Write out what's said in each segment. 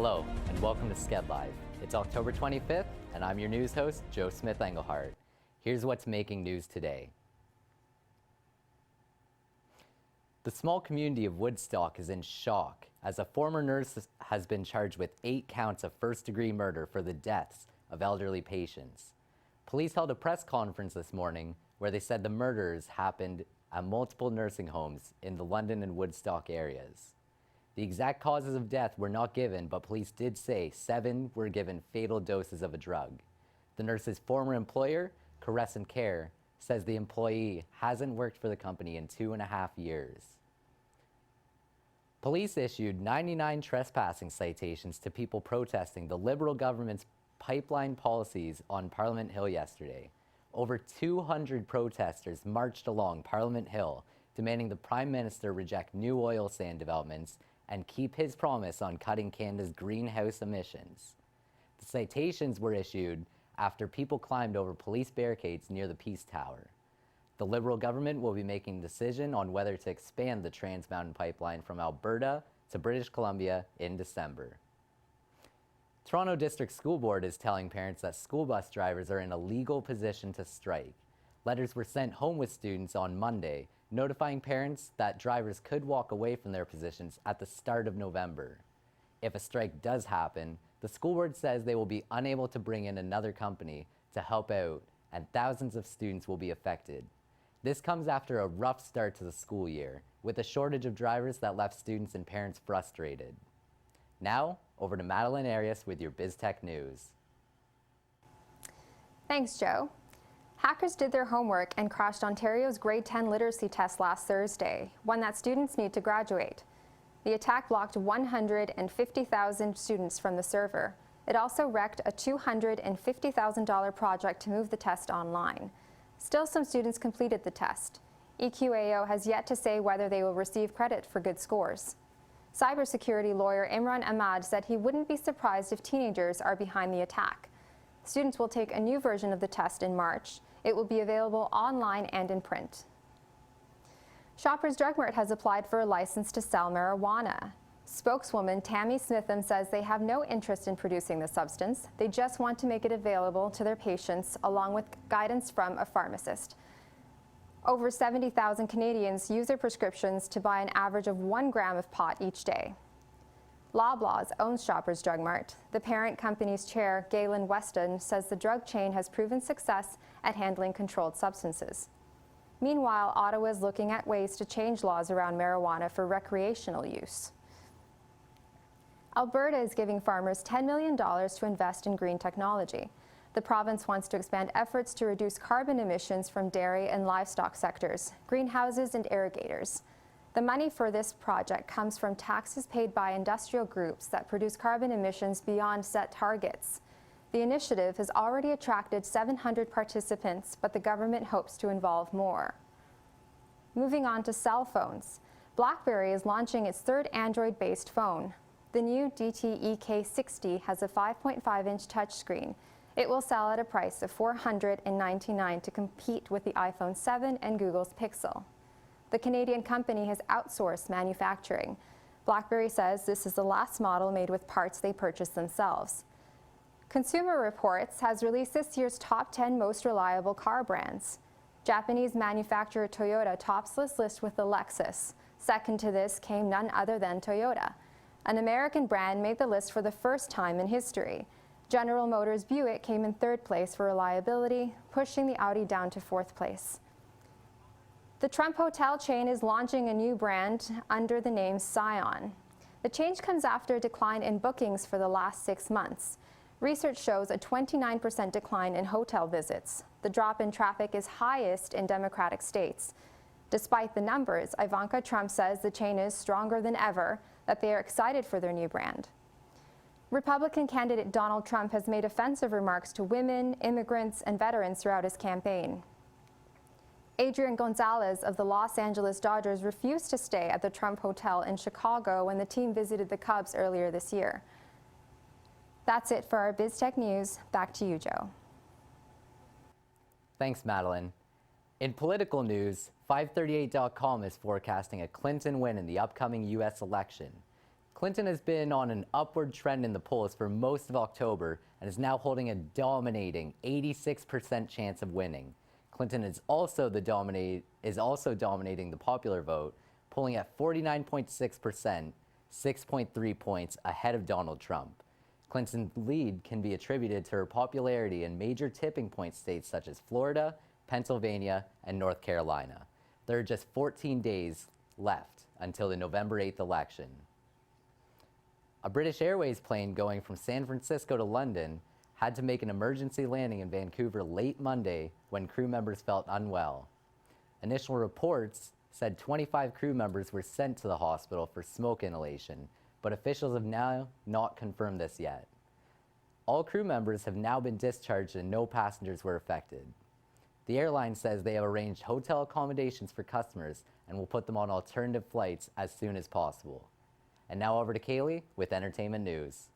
Hello, and welcome to skedLIVE. It's October 25th, and I'm your news host, Joe Smith-Engelhardt. Here's what's making news today. The small community of Woodstock is in shock as a former nurse has been charged with 8 counts of first-degree murder for the deaths of elderly patients. Police held a press conference this morning where they said the murders happened at multiple nursing homes in the London and Woodstock areas. The exact causes of death were not given, but police did say 7 were given fatal doses of a drug. The nurse's former employer, Crescent Care, says the employee hasn't worked for the company in 2.5 years. Police issued 99 trespassing citations to people protesting the Liberal government's pipeline policies on Parliament Hill yesterday. Over 200 protesters marched along Parliament Hill, demanding the Prime Minister reject new oil sand developments and keep his promise on cutting Canada's greenhouse emissions. The citations were issued after people climbed over police barricades near the Peace Tower. The Liberal government will be making a decision on whether to expand the Trans Mountain Pipeline from Alberta to British Columbia in December. Toronto District School Board is telling parents that school bus drivers are in a legal position to strike. Letters were sent home with students on Monday, notifying parents that drivers could walk away from their positions at the start of November. If a strike does happen, the school board says they will be unable to bring in another company to help out, and thousands of students will be affected. This comes after a rough start to the school year, with a shortage of drivers that left students and parents frustrated. Now, over to Madeline Arias with your BizTech News. Thanks, Joe. Hackers did their homework and crashed Ontario's grade 10 literacy test last Thursday, one that students need to graduate. The attack blocked 150,000 students from the server. It also wrecked a $250,000 project to move the test online. Still, some students completed the test. EQAO has yet to say whether they will receive credit for good scores. Cybersecurity lawyer Imran Ahmad said he wouldn't be surprised if teenagers are behind the attack. Students will take a new version of the test in March. It will be available online and in print. Shoppers Drug Mart has applied for a license to sell marijuana. Spokeswoman Tammy Smitham says they have no interest in producing the substance. They just want to make it available to their patients, along with guidance from a pharmacist. Over 70,000 Canadians use their prescriptions to buy an average of 1 gram of pot each day. Loblaws owns Shoppers Drug Mart. The parent company's chair, Galen Weston, says the drug chain has proven success at handling controlled substances. Meanwhile, Ottawa is looking at ways to change laws around marijuana for recreational use. Alberta is giving farmers $10 million to invest in green technology. The province wants to expand efforts to reduce carbon emissions from dairy and livestock sectors, greenhouses, and irrigators. The money for this project comes from taxes paid by industrial groups that produce carbon emissions beyond set targets. The initiative has already attracted 700 participants, but the government hopes to involve more. Moving on to cell phones. BlackBerry is launching its 3rd Android-based phone. The new DT-EK60 has a 5.5-inch touchscreen. It will sell at a price of $499 to compete with the iPhone 7 and Google's Pixel. The Canadian company has outsourced manufacturing. BlackBerry says this is the last model made with parts they purchased themselves. Consumer Reports has released this year's top 10 most reliable car brands. Japanese manufacturer Toyota tops this list with the Lexus. Second to this came none other than Toyota. An American brand made the list for the first time in history. General Motors Buick came in 3rd place for reliability, pushing the Audi down to 4th place. The Trump hotel chain is launching a new brand under the name Scion. The change comes after a decline in bookings for the last 6 months. Research shows a 29% decline in hotel visits. The drop in traffic is highest in Democratic states. Despite the numbers, Ivanka Trump says the chain is stronger than ever, that they are excited for their new brand. Republican candidate Donald Trump has made offensive remarks to women, immigrants, and veterans throughout his campaign. Adrian Gonzalez of the Los Angeles Dodgers refused to stay at the Trump Hotel in Chicago when the team visited the Cubs earlier this year. That's it for our BizTech News. Back to you, Joe. Thanks, Madeline. In political news, 538.com is forecasting a Clinton win in the upcoming U.S. election. Clinton has been on an upward trend in the polls for most of October and is now holding a dominating 86% chance of winning. Clinton is also dominating the popular vote, polling at 49.6%, 6.3 points ahead of Donald Trump. Clinton's lead can be attributed to her popularity in major tipping point states such as Florida, Pennsylvania, and North Carolina. There are just 14 days left until the November 8th election. A British Airways plane going from San Francisco to London had to make an emergency landing in Vancouver late Monday when crew members felt unwell. Initial reports said 25 crew members were sent to the hospital for smoke inhalation, but officials have now not confirmed this yet. All crew members have now been discharged and no passengers were affected. The airline says they have arranged hotel accommodations for customers and will put them on alternative flights as soon as possible. And now over to Kaylee with entertainment news.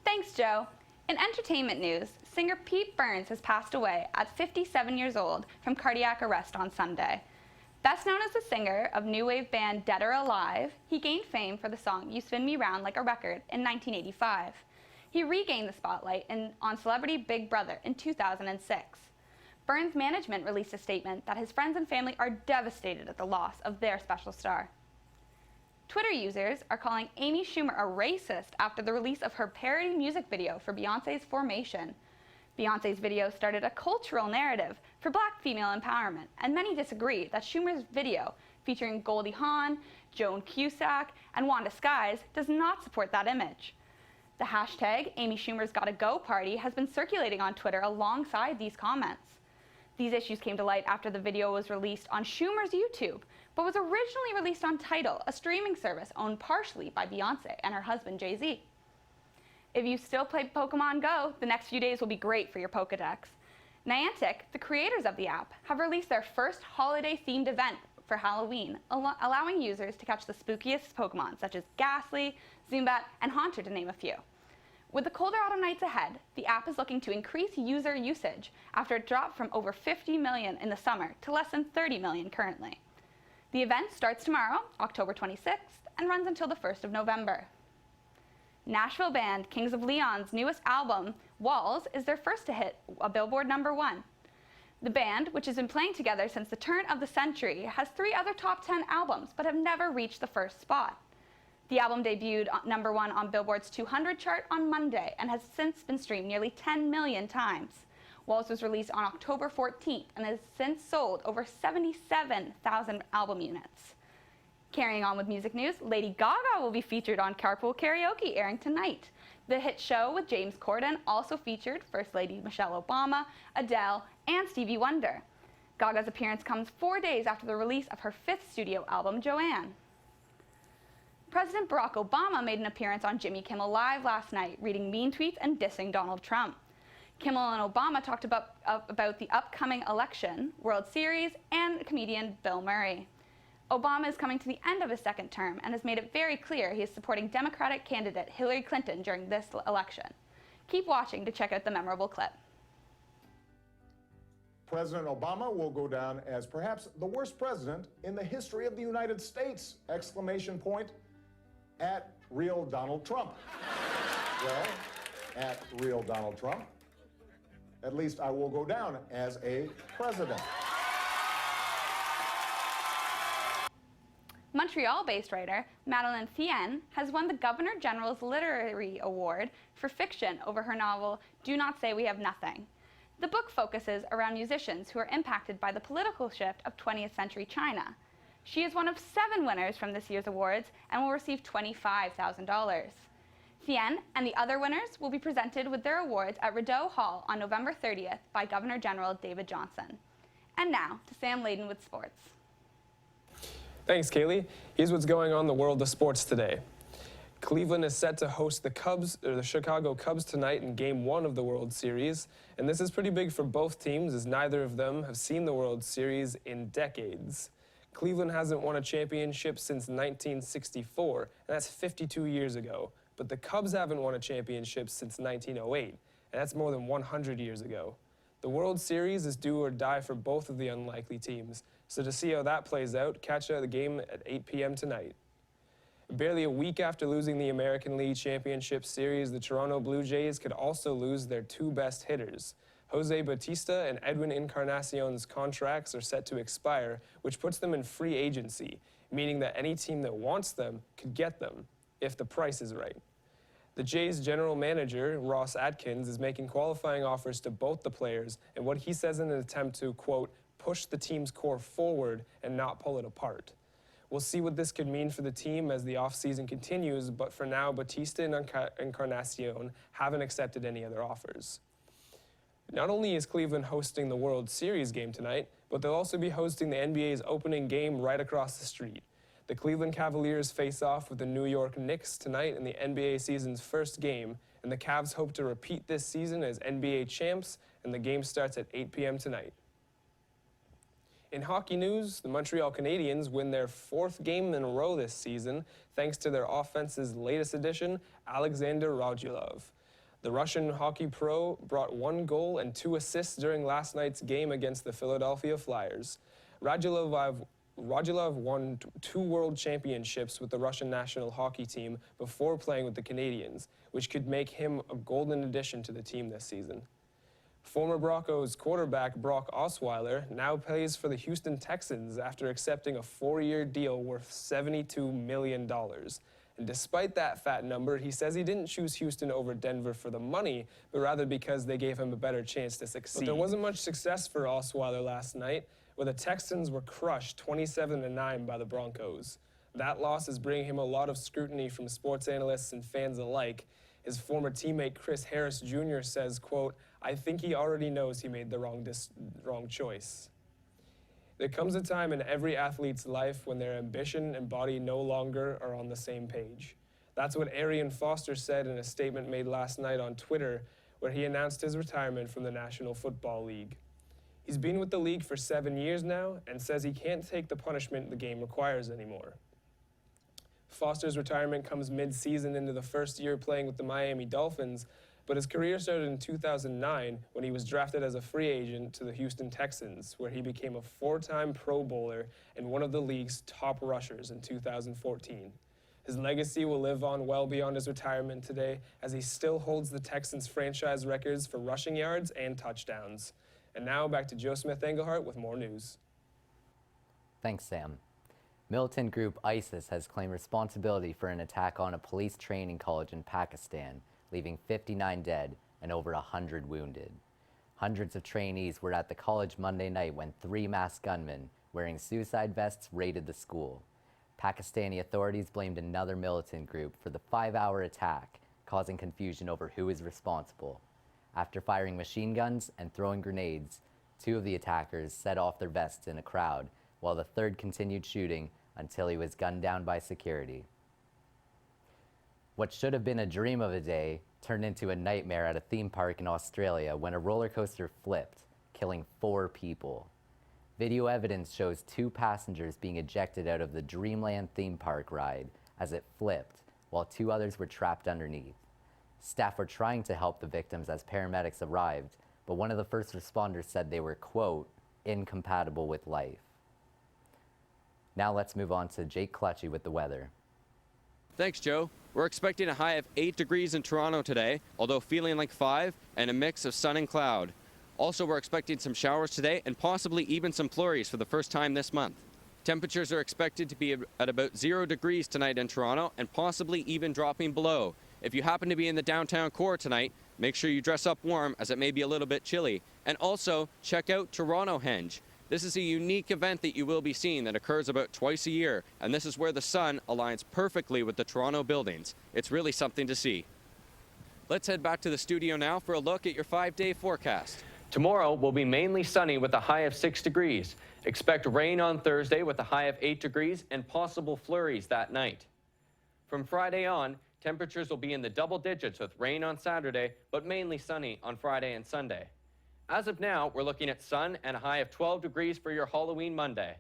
Thanks, Joe. In entertainment news, singer Pete Burns has passed away at 57 years old from cardiac arrest on Sunday. Best known as the singer of new wave band Dead or Alive, he gained fame for the song You Spin Me Round Like a Record in 1985. He regained the spotlight on Celebrity Big Brother in 2006. Burns' management released a statement that his friends and family are devastated at the loss of their special star. Twitter users are calling Amy Schumer a racist after the release of her parody music video for Beyoncé's Formation. Beyoncé's video started a cultural narrative for Black female empowerment, and many disagree that Schumer's video, featuring Goldie Hawn, Joan Cusack, and Wanda Skies, does not support that image. The hashtag Amy Schumer's Gotta Go Party has been circulating on Twitter alongside these comments. These issues came to light after the video was released on Schumer's YouTube, but was originally released on Tidal, a streaming service owned partially by Beyoncé and her husband Jay-Z. If you still play Pokemon Go, the next few days will be great for your Pokedex. Niantic, the creators of the app, have released their first holiday-themed event for Halloween, allowing users to catch the spookiest Pokemon, such as Ghastly, Zubat, and Haunter, to name a few. With the colder autumn nights ahead, the app is looking to increase user usage after it dropped from over 50 million in the summer to less than 30 million currently. The event starts tomorrow, October 26th, and runs until the 1st of November. Nashville band Kings of Leon's newest album, Walls, is their first to hit a Billboard #1. The band, which has been playing together since the turn of the century, has 3 other top 10 albums, but have never reached the first spot. The album debuted #1 on Billboard's 200 chart on Monday and has since been streamed nearly 10 million times. Walls was released on October 14th and has since sold over 77,000 album units. Carrying on with music news, Lady Gaga will be featured on Carpool Karaoke, airing tonight. The hit show with James Corden also featured First Lady Michelle Obama, Adele, and Stevie Wonder. Gaga's appearance comes 4 days after the release of her 5th studio album, Joanne. President Barack Obama made an appearance on Jimmy Kimmel Live last night, reading mean tweets and dissing Donald Trump. Kimmel and Obama talked about the upcoming election, World Series, and comedian Bill Murray. Obama is coming to the end of his 2nd term and has made it very clear he is supporting Democratic candidate Hillary Clinton during this election. Keep watching to check out the memorable clip. President Obama will go down as perhaps the worst president in the history of the United States! Exclamation point at real Donald Trump. Well, at real Donald Trump, at least I will go down as a president. Montreal-based writer Madeleine Thien has won the Governor General's Literary Award for fiction over her novel Do Not Say We Have Nothing. The book focuses around musicians who are impacted by the political shift of 20th century China. She is one of 7 winners from this year's awards and will receive $25,000. Thien and the other winners will be presented with their awards at Rideau Hall on November 30th by Governor General David Johnson. And now to Sam Layden with sports. Thanks, Kaylee. Here's what's going on in the world of sports today. Cleveland is set to host the Chicago Cubs tonight in Game 1 of the World Series, and this is pretty big for both teams as neither of them have seen the World Series in decades. Cleveland hasn't won a championship since 1964, and that's 52 years ago, but the Cubs haven't won a championship since 1908, and that's more than 100 years ago. The World Series is do or die for both of the unlikely teams, so to see how that plays out, catch the game at 8 p.m. tonight. Barely a week after losing the American League Championship Series, the Toronto Blue Jays could also lose their two best hitters. Jose Bautista and Edwin Encarnacion's contracts are set to expire, which puts them in free agency, meaning that any team that wants them could get them, if the price is right. The Jays' general manager, Ross Atkins, is making qualifying offers to both the players in what he says in an attempt to, quote, push the team's core forward and not pull it apart. We'll see what this could mean for the team as the offseason continues, but for now, Bautista and Encarnacion haven't accepted any other offers. Not only is Cleveland hosting the World Series game tonight, but they'll also be hosting the NBA's opening game right across the street. The Cleveland Cavaliers face off with the New York Knicks tonight in the NBA season's first game, and the Cavs hope to repeat this season as NBA champs, and the game starts at 8 p.m. tonight. In hockey news, the Montreal Canadiens win their fourth game in a row this season, thanks to their offense's latest addition, Alexander Radulov. The Russian hockey pro brought 1 goal and 2 assists during last night's game against the Philadelphia Flyers. Radulov won 2 world championships with the Russian national hockey team before playing with the Canadiens, which could make him a golden addition to the team this season. Former Broncos quarterback Brock Osweiler now plays for the Houston Texans after accepting a 4-year deal worth $72 million. And despite that fat number, he says he didn't choose Houston over Denver for the money, but rather because they gave him a better chance to succeed. But there wasn't much success for Osweiler last night, where the Texans were crushed 27-9 by the Broncos. That loss is bringing him a lot of scrutiny from sports analysts and fans alike. His former teammate Chris Harris Jr. says, quote, "I think he already knows he made the wrong choice." There comes a time in every athlete's life when their ambition and body no longer are on the same page. That's what Arian Foster said in a statement made last night on Twitter, where he announced his retirement from the National Football League. He's been with the league for 7 years now and says he can't take the punishment the game requires anymore. Foster's retirement comes mid-season into the first year playing with the Miami Dolphins, but his career started in 2009 when he was drafted as a free agent to the Houston Texans, where he became a 4-time Pro Bowler and one of the league's top rushers in 2014. His legacy will live on well beyond his retirement today, as he still holds the Texans' franchise records for rushing yards and touchdowns. And now back to Joe Smith-Englehart with more news. Thanks, Sam. Militant group ISIS has claimed responsibility for an attack on a police training college in Pakistan, leaving 59 dead and over 100 wounded. Hundreds of trainees were at the college Monday night when 3 masked gunmen wearing suicide vests raided the school. Pakistani authorities blamed another militant group for the 5-hour attack, causing confusion over who is responsible. After firing machine guns and throwing grenades, 2 of the attackers set off their vests in a crowd, while the third continued shooting until he was gunned down by security. What should have been a dream of a day turned into a nightmare at a theme park in Australia when a roller coaster flipped, killing 4 people. Video evidence shows 2 passengers being ejected out of the Dreamland theme park ride as it flipped, while 2 others were trapped underneath. Staff were trying to help the victims as paramedics arrived, but one of the first responders said they were, quote, incompatible with life. Now let's move on to Jake Clutchy with the weather. Thanks, Joe. We're expecting a high of 8 degrees in Toronto today, although feeling like 5, and a mix of sun and cloud. Also, we're expecting some showers today and possibly even some flurries for the first time this month. Temperatures are expected to be at about 0 degrees tonight in Toronto and possibly even dropping below. If you happen to be in the downtown core tonight, make sure you dress up warm as it may be a little bit chilly. And also, check out Torontohenge. This is a unique event that you will be seeing that occurs about twice a year, and this is where the sun aligns perfectly with the Toronto buildings. It's really something to see. Let's head back to the studio now for a look at your 5-day forecast. Tomorrow will be mainly sunny with a high of 6 degrees. Expect rain on Thursday with a high of 8 degrees and possible flurries that night. From Friday on, temperatures will be in the double digits with rain on Saturday, but mainly sunny on Friday and Sunday. As of now, we're looking at sun and a high of 12 degrees for your Halloween Monday.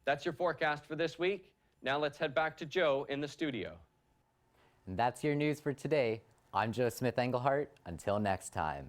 That's your forecast for this week. Now let's head back to Joe in the studio. And that's your news for today. I'm Joe Smith-Englehart. Until next time.